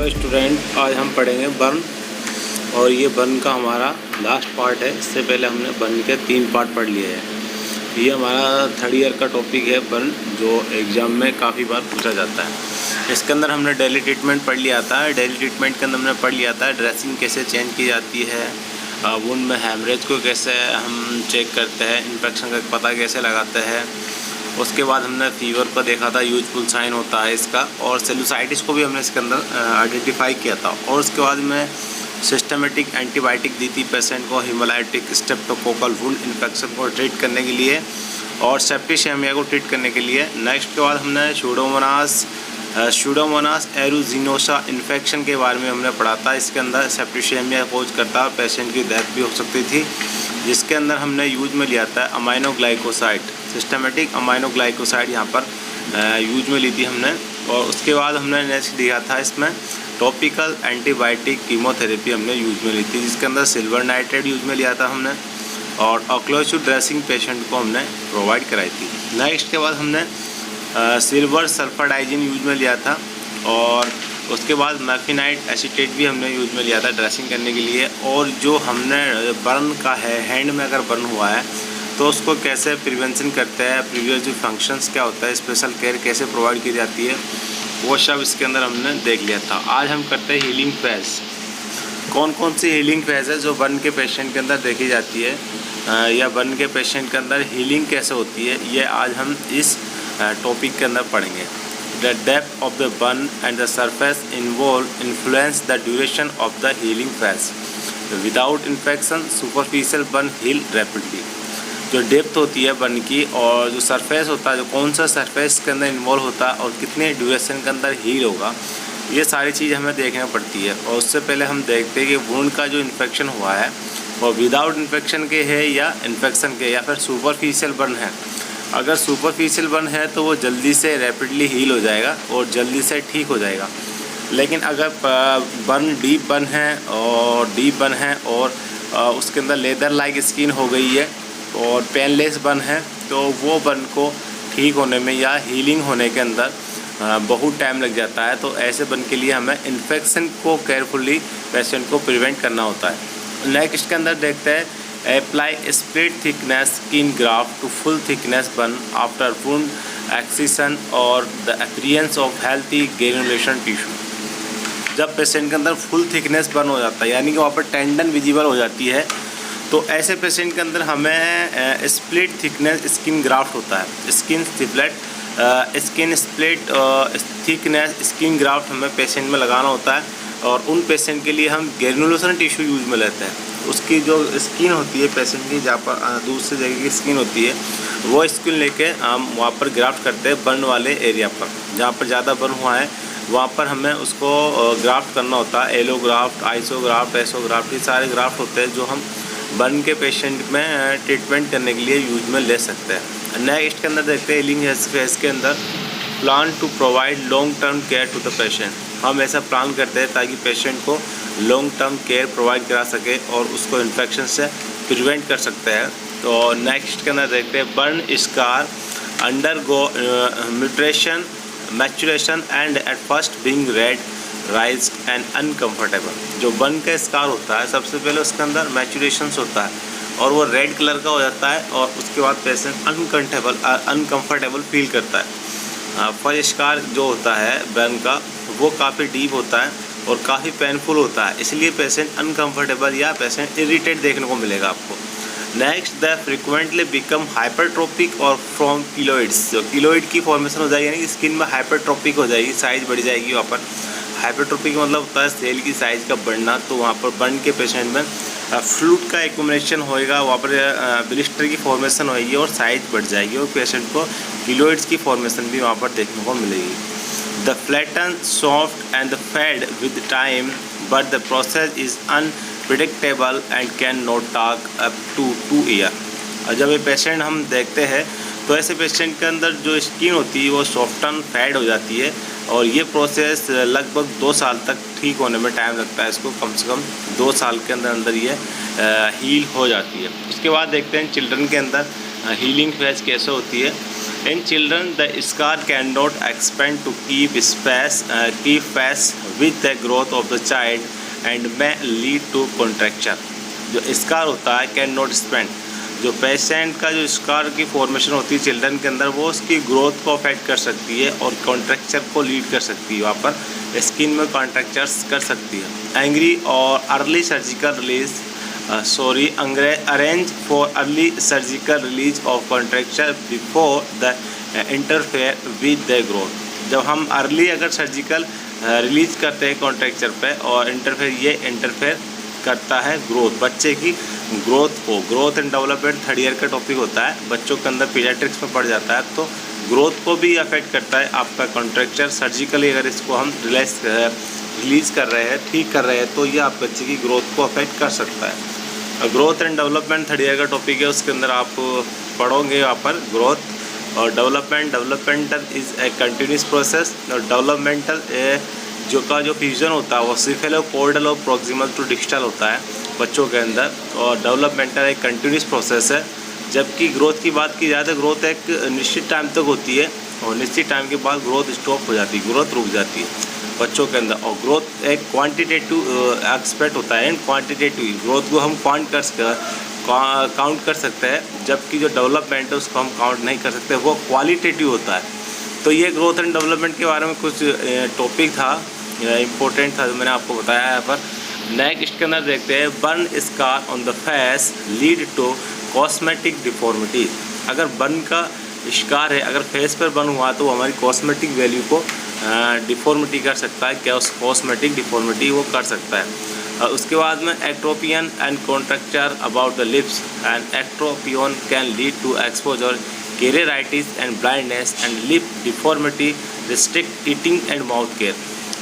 Hello student, आज हम पढ़ेंगे बर्न। और ये बर्न का हमारा लास्ट पार्ट है। इससे पहले हमने बर्न के 3 पार्ट पढ़ लिए हैं। ये हमारा 3rd ईयर का टॉपिक है बर्न, जो एग्ज़ाम में काफ़ी बार पूछा जाता है। इसके अंदर हमने डेली ट्रीटमेंट पढ़ लिया था। डेली ट्रीटमेंट के अंदर हमने पढ़ लिया था ड्रेसिंग कैसे चेंज की जाती है, वुंड में हैमरेज को कैसे हम चेक करते हैं, इन्फेक्शन का पता कैसे लगाते हैं। उसके बाद हमने फीवर को देखा था, यूजफुल साइन होता है इसका, और सेलुलाइटिस को भी हमने इसके अंदर आइडेंटिफाई किया था। और उसके बाद में सिस्टमेटिक एंटीबायोटिक दी थी पेशेंट को हिमोलाइटिक स्ट्रेप्टोकोकल वुंड इन्फेक्शन को ट्रीट करने के लिए और सेप्टिसेमिया को ट्रीट करने के लिए। नेक्स्ट के बाद हमने स्यूडोमोनास एरुजिनोसा इन्फेक्शन के बारे में हमने पढ़ा था। इसके अंदर सेप्टिसेमिया कोज करता, पेशेंट की डेथ भी हो सकती थी, जिसके अंदर हमने यूज में लिया था अमाइनोग्लाइकोसाइड, सिस्टमेटिक अमाइनोग्लाइकोसाइड यहाँ पर यूज में ली थी हमने। और उसके बाद हमने नेक्स्ट दिया था इसमें टॉपिकल एंटीबायोटिक कीमोथेरेपी हमने यूज में ली थी, जिसके अंदर सिल्वर नाइट्रेट यूज में लिया था हमने, और ऑक्लोजू ड्रेसिंग पेशेंट को हमने प्रोवाइड कराई थी। नेक्स्ट के बाद हमने सिल्वर सल्फर डाइजिन यूज में लिया था, और उसके बाद मैफिनाइट एसीटेट भी हमने यूज में लिया था ड्रेसिंग करने के लिए। और जो हमने बर्न का है, हैंड में अगर बर्न हुआ है तो उसको कैसे प्रिवेंशन करते हैं, प्रीवियस जो फंक्शंस क्या होता है, स्पेशल केयर कैसे प्रोवाइड की जाती है, वो सब इसके अंदर हमने देख लिया था। आज हम करते हैं हीलिंग फेज। कौन कौन सी हीलिंग फेज है जो बर्न के पेशेंट के अंदर देखी जाती है, या बर्न के पेशेंट के अंदर हीलिंग कैसे होती है, ये आज हम इस टॉपिक के अंदर पढ़ेंगे। The depth of the burn and the surface involved influence the duration of the healing phase. Without infection, superficial burn heal rapidly. जो डेप्थ होती है बर्न की और जो सरफेस होता है, जो कौन सा सरफेस के अंदर इन्वॉल्व होता है और कितने ड्यूरेशन के अंदर हील होगा, ये सारी चीज़ हमें देखना पड़ती है। और उससे पहले हम देखते हैं कि वुंड का जो इन्फेक्शन हुआ है वो विदाउट इन्फेक्शन के है या इन्फेक्शन के, या फिर सुपरफिशियल बर्न है। अगर सुपरफिशियल बर्न है तो वो जल्दी से रैपिडली हील हो जाएगा और जल्दी से ठीक हो जाएगा। लेकिन अगर बर्न डीप बर्न है और उसके अंदर लेदर लाइक स्किन हो गई है और पेनलेस बर्न है, तो वो बर्न को ठीक होने में या हीलिंग होने के अंदर बहुत टाइम लग जाता है। तो ऐसे बर्न के लिए हमें इन्फेक्शन को केयरफुली पेशेंट को प्रिवेंट करना होता है। नेक्स्ट के अंदर देखते हैं apply split thickness skin graft to full thickness burn after wound excision और the appearance of healthy granulation tissue. जब पेशेंट के अंदर फुल थिकनेस बर्न हो जाता है, यानी कि वहाँ पर टेंडन विजिबल हो जाती है, तो ऐसे पेशेंट के अंदर हमें स्प्लिट थिकनेस स्किन ग्राफ्ट होता है। Skin split thickness skin graft हमें पेशेंट में लगाना होता है। और उन पेशेंट के लिए हम ग्रेनुलेशन टिश्यू यूज में लेते हैं। उसकी जो स्किन होती है पेशेंट की, जहाँ पर दूसरी जगह की स्किन होती है, वो स्किन लेके हम वहाँ पर ग्राफ्ट करते हैं बर्न वाले एरिया पर। जहाँ पर ज़्यादा बर्न हुआ है वहाँ पर हमें उसको ग्राफ्ट करना होता है। एलोग्राफ्ट, आइसोग्राफ्ट, एसोग्राफ्ट, ये सारे ग्राफ्ट होते हैं जो हम बर्न के पेशेंट में ट्रीटमेंट करने के लिए यूज में ले सकते हैं। नेक्स्ट के अंदर देखते हैं हीलिंग फेज के अंदर plan to provide long term care to the patient. हम ऐसा प्लान करते हैं ताकि पेशेंट को लॉन्ग टर्म केयर प्रोवाइड करा सके और उसको इन्फेक्शन से प्रिवेंट कर सकते हैं। तो नेक्स्ट के अंदर देखते हैं burn scar undergo mutation maturation and at first being red rise and uncomfortable. जो बर्न का स्कार होता है, सबसे पहले उसके अंदर मैचुरेशंस होता है और वो रेड कलर का हो जाता है, और उसके बाद पेशेंट अनकम्फर्टेबल फील करता है। फर्स्ट स्कार जो होता है बर्न का, वो काफ़ी डीप होता है और काफ़ी पेनफुल होता है, इसलिए पेशेंट अनकम्फर्टेबल या पेशेंट इरिटेट देखने को मिलेगा आपको। नेक्स्ट द फ्रिक्वेंटली बिकम हाइपरट्रोपिक और फ्रॉम किलोइड्स। जो किलोइड की फॉर्मेशन हो जाएगी, यानी कि स्किन में हाइपरट्रोपिक हो जाएगी, साइज़ बढ़ जाएगी। वहाँ पर हाइपरट्रोपिक का मतलब होता है सेल की साइज़ का बढ़ना। तो वहाँ पर बर्न के पेशेंट में फ्लूइड का एक्युमुलेशन होएगा, वहाँ पर ब्लिस्टर की फॉर्मेशन होएगी और साइज़ बढ़ जाएगी, और पेशेंट को किलोइड्स की फॉर्मेशन भी वहाँ पर देखने को मिलेगी। The flatten soft and the fade with time but the process is unpredictable and can not talk up to 2 year. और जब ये पेशेंट हम देखते हैं तो ऐसे पेशेंट के अंदर जो स्किन होती है वो सॉफ्टन फेड हो जाती है, और ये प्रोसेस लगभग 2 साल तक ठीक होने में टाइम लगता है। इसको कम से कम 2 साल के अंदर ये हील हो जाती है। उसके बाद देखते हैं चिल्ड्रन के अंदर हीलिंग फेज कैसे होती है। In children, the scar cannot expand to keep pace with the growth of the child and may lead to contracture. जो स्कार होता है कैन नॉट स्पेंड, जो पेशेंट का जो स्कार की फॉर्मेशन होती है चिल्ड्रन के अंदर, वो उसकी ग्रोथ को अफेक्ट कर सकती है और कॉन्ट्रैक्चर को लीड कर सकती है, वहाँ पर स्किन में कॉन्ट्रैक्चर्स कर सकती है। एंग्री और early surgical release arrange for early surgical release of contracture before the interfere with the growth. जब हम अर्ली अगर सर्जिकल रिलीज करते हैं कॉन्ट्रैक्चर पे और इंटरफेयर करता है ग्रोथ, बच्चे की ग्रोथ को, growth and development third year का टॉपिक होता है, बच्चों के अंदर पीडियाट्रिक्स में पड़ जाता है, तो ग्रोथ को भी अफेक्ट करता है आपका कॉन्ट्रैक्चर। सर्जिकली अगर इसको हम रिलीज कर रहे हैं, ठीक कर रहे हैं, तो ये आप बच्चे की ग्रोथ को अफेक्ट कर सकता है। Growth and development third year का टॉपिक है, उसके अंदर आप पढ़ोगे यहाँ पर ग्रोथ और developmental is a continuous process. और डेवलपमेंटल जो फ्यूजन होता है वो सिफेलोकॉर्डल और प्रॉक्सिमल टू डिस्टल होता है बच्चों के अंदर, और डेवलपमेंटल एक कंटिन्यूस प्रोसेस है। जबकि ग्रोथ की बात की जाए तो ग्रोथ एक निश्चित टाइम तक होती है और निश्चित टाइम के बाद ग्रोथ स्टॉप हो जाती है, ग्रोथ रुक जाती है बच्चों के अंदर। और ग्रोथ एक क्वांटिटेटिव एस्पेक्ट होता है, एंड क्वांटिटेटिव ग्रोथ को हम काउंट कर सकते हैं, जबकि जो डेवलपमेंट है उसको हम काउंट नहीं कर सकते, वो क्वालिटेटिव होता है। तो ये ग्रोथ एंड डेवलपमेंट के बारे में कुछ टॉपिक था, इम्पोर्टेंट था जो मैंने आपको बताया है यहाँ पर। नेक्स्ट के अंदर देखते हैं, burn scar on the face lead to cosmetic deformity. अगर बर्न का शिकार है, अगर फेस पर बर्न हुआ तो हमारी कॉस्मेटिक वैल्यू को डिफॉर्मिटी कर सकता है, क्या उस कॉस्मेटिक डिफॉर्मिटी वो कर सकता है। उसके बाद में ectropion and contracture about the lips, and ectropion can lead to exposure, keratitis and blindness and lip deformity, restrict eating and mouth care.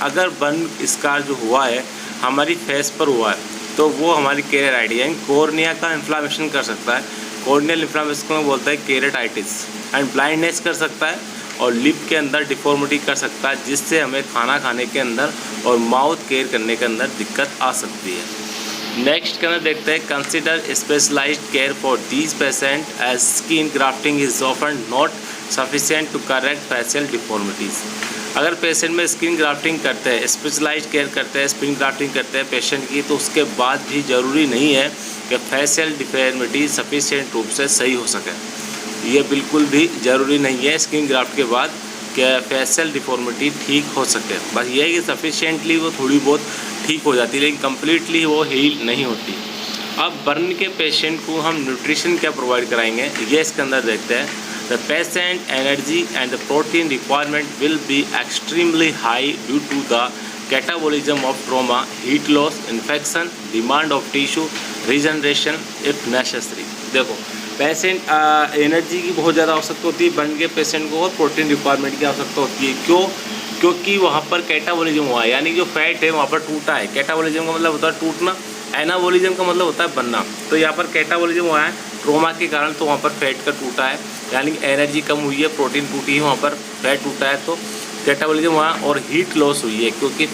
अगर बर्न स्कार जो हुआ है हमारी फेस पर हुआ है तो वो हमारी केरेराइटिस यानी कॉर्निया का इन्फ्लामेशन कर सकता है, कॉर्नियल इन्फ्लामेशन को बोलता है केरेटाइटिस, एंड ब्लाइंडनेस कर सकता है और लिप के अंदर डिफॉर्मिटी कर सकता है, जिससे हमें खाना खाने के अंदर और माउथ केयर करने के अंदर दिक्कत आ सकती है। नेक्स्ट के अंदर देखते हैं, consider specialised care for these patient as skin grafting is often not sufficient to correct facial deformities. अगर पेशेंट में स्किन ग्राफ्टिंग करते हैं, स्पेशलाइज्ड केयर करते हैं, स्किन ग्राफ्टिंग करते हैं पेशेंट की, तो उसके बाद भी ज़रूरी नहीं है कि फेशियल डिफॉर्मिटी सफिशिएंट रूप से सही हो सके। ये बिल्कुल भी ज़रूरी नहीं है स्किन ग्राफ्ट के बाद कि फेशियल डिफॉर्मिटी ठीक हो सके। बस ये है कि सफिशिएंटली वो थोड़ी बहुत ठीक हो जाती है, लेकिन कम्प्लीटली वो हील नहीं होती। अब बर्न के पेशेंट को हम न्यूट्रिशन क्या प्रोवाइड कराएंगे, ये इसके अंदर देखते हैं। The patient energy and the protein requirement will be extremely high due to the catabolism of trauma, heat loss, infection, demand of tissue regeneration if necessary। देखो पेशेंट एनर्जी की बहुत ज़्यादा आवश्यकता होती है बर्न के पेशेंट को, और प्रोटीन रिक्वायरमेंट की आवश्यकता होती है। क्योंकि वहाँ पर कैटाबोलिज्म हुआ है, यानी जो फैट है वहाँ पर टूटा है। कैटाबोलिज्म का मतलब होता है टूटना, एनाबोलिज्म का मतलब होता है बनना। तो यहाँ पर कैटाबोलिज्म हुआ है ट्रोमा के कारण, तो वहाँ पर फैट का टूटा है, यानी एनर्जी कम हुई है, प्रोटीन टूटी है, वहाँ पर फैट टूटा है, तो कैटाबोलिज्म हुआ। और हीट लॉस हुई है, क्योंकि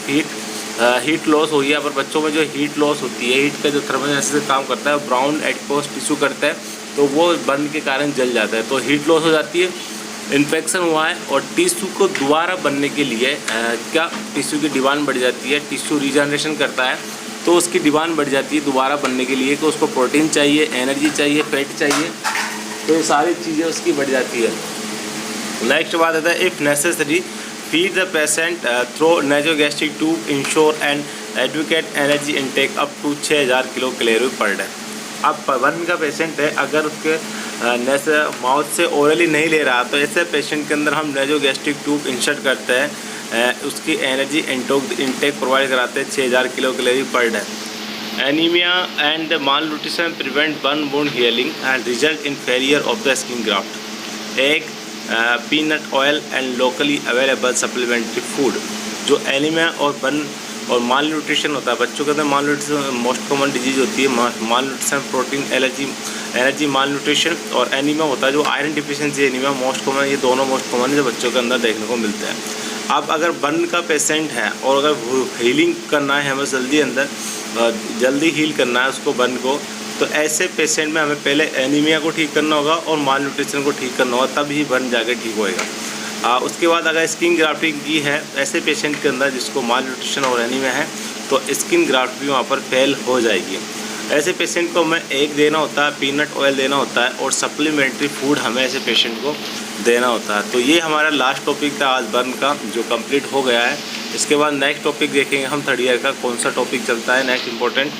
हीट लॉस हुई है। पर बच्चों में जो हीट लॉस होती है, हीट का जो थर्मोजेनेसिस से काम करता है, ब्राउन एडिपोज टिश्यू करता है, तो वो बर्न के कारण जल जाता है, तो हीट लॉस हो जाती है। इन्फेक्शन हुआ है और टिश्यू को दोबारा बनने के लिए क्या टिश्यू की डिमांड बढ़ जाती है, टिश्यू रीजनरेशन करता है, तो उसकी डिमांड बढ़ जाती है दोबारा बनने के लिए, कि उसको प्रोटीन चाहिए, एनर्जी चाहिए, फैट चाहिए, तो ये सारी चीज़ें उसकी बढ़ जाती है। नेक्स्ट बात आता है, if necessary feed the patient through nasogastric tube, ensure and advocate energy intake up to 6000 kilo calorie per day. अब बर्न का पेशेंट है, अगर उसके माउथ से ओरली नहीं ले रहा, तो ऐसे पेशेंट के अंदर हम नेजोगैस्ट्रिक ट्यूब इंसर्ट करते हैं, उसकी एनर्जी इंटेक प्रोवाइड कराते हैं 6000 kilo calorie per day. Anaemia and mall nutrition prevent burn wound healing and result in failure of the skin graft. Egg, peanut oil and locally available supplementary food. जो anaemia और burn और माल nutrition होता है, बच्चों के अंदर माल nutrition most common disease होती है। माल न्यूट्रिशन, प्रोटीन एनर्जी माल न्यूट्रिशन, और एनीमिया होता है जो iron deficiency anaemia most common, ये दोनों मोस्ट कॉमन है जो बच्चों के अंदर देखने को मिलते हैं। अब अगर बर्न का पेशेंट है और अगर हीलिंग करना है हमें जल्दी हील करना है उसको बर्न को, तो ऐसे पेशेंट में हमें पहले एनीमिया को ठीक करना होगा और माल न्यूट्रिशन को ठीक करना होगा, तब ही बर्न जाके ठीक होएगा। उसके बाद अगर स्किन ग्राफ्टिंग की है ऐसे पेशेंट के अंदर जिसको माल न्यूट्रिशन और एनीमिया है, तो स्किन ग्राफ्ट भी वहाँ पर फेल हो जाएगी। ऐसे पेशेंट को हमें एक देना होता है, पीनट ऑयल देना होता है और सप्लीमेंट्री फूड हमें ऐसे पेशेंट को देना होता है। तो ये हमारा लास्ट टॉपिक था आज बर्न का, जो कंप्लीट हो गया है। इसके बाद नेक्स्ट टॉपिक देखेंगे हम थर्ड ईयर का कौन सा टॉपिक चलता है नेक्स्ट इंपॉर्टेंट,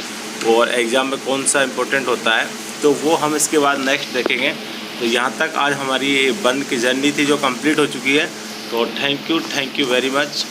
और एग्ज़ाम में कौन सा इंपॉर्टेंट होता है, तो वो हम इसके बाद नेक्स्ट देखेंगे। तो यहाँ तक आज हमारी बर्न की जर्नी थी जो कंप्लीट हो चुकी है। तो थैंक यू वेरी मच।